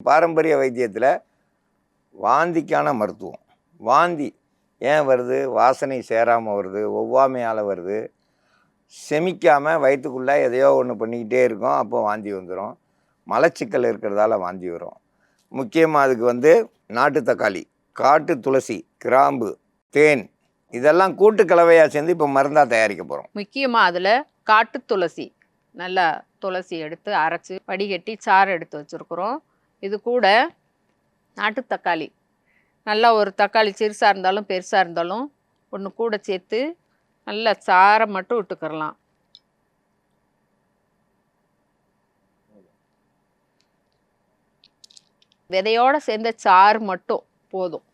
பாரம்பரிய வைத்தியத்தில் வாந்திக்கான மருத்துவம். வாந்தி ஏன் வருது? வாசனை சேராமல் வருது, ஒவ்வாமையால் வருது, செமிக்காமல் வயிற்றுக்குள்ளே எதையோ ஒன்று பண்ணிக்கிட்டே இருக்கும், அப்போ வாந்தி வந்துடும். மலச்சிக்கல் இருக்கிறதால வாந்தி வரும். முக்கியமாக அதுக்கு நாட்டு தக்காளி, காட்டு துளசி, கிராம்பு, தேன் இதெல்லாம் கூட்டு கலவையாக சேர்ந்து இப்போ மருந்தாக தயாரிக்க போகிறோம். முக்கியமாக அதில் காட்டு துளசி, நல்லா துளசி எடுத்து அரைச்சி வடிகட்டி சாறு எடுத்து வச்சுருக்குறோம். இது கூட நாட்டு தக்காளி, நல்லா ஒரு தக்காளி சிறுசாக இருந்தாலும் பெருசாக இருந்தாலும் ஒன்று கூட சேர்த்து நல்லா சாறை மட்டும் விட்டுக்கிறலாம். விதையோடு சேர்ந்த சாறு மட்டும் போதும்,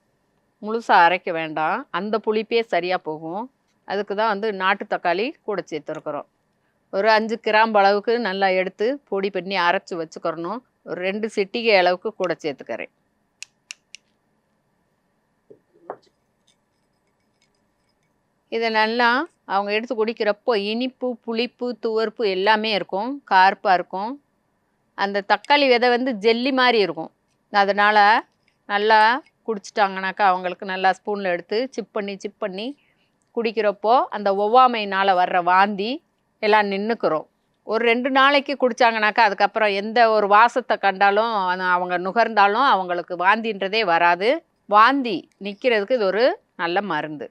முழுசாக அரைக்க வேண்டாம். அந்த புளிப்பே சரியாக போகும். அதுக்கு தான் நாட்டு தக்காளி கூட சேர்த்துருக்குறோம். ஒரு 5 கிராம் அளவுக்கு நல்லா எடுத்து பொடி பண்ணி அரைச்சி வச்சுக்கிறணும். ஒரு 2 சிட்டிகை அளவுக்கு கூட சேர்த்துக்கிறேன். இதை நல்லா அவங்க எடுத்து குடிக்கிறப்போ இனிப்பு, புளிப்பு, துவர்ப்பு எல்லாமே இருக்கும், கார்ப்பாக இருக்கும். அந்த தக்காளி விதை ஜெல்லி மாதிரி இருக்கும். அதனால் நல்லா குடிச்சிட்டாங்கனாக்கா அவங்களுக்கு நல்லா ஸ்பூனில் எடுத்து சிப் பண்ணி குடிக்கிறப்போ அந்த ஒவ்வாமையினால் வர்ற வாந்தி எல்லாம் நின்றுக்கிறோம். ஒரு 2 நாளைக்கு குடித்தாங்கனாக்கா அதுக்கப்புறம் எந்த ஒரு வாசத்தை கண்டாலும் அவங்க நுகர்ந்தாலும் அவங்களுக்கு வாந்தின்றதே வராது. வாந்தி நிற்கிறதுக்கு இது ஒரு நல்ல மருந்து.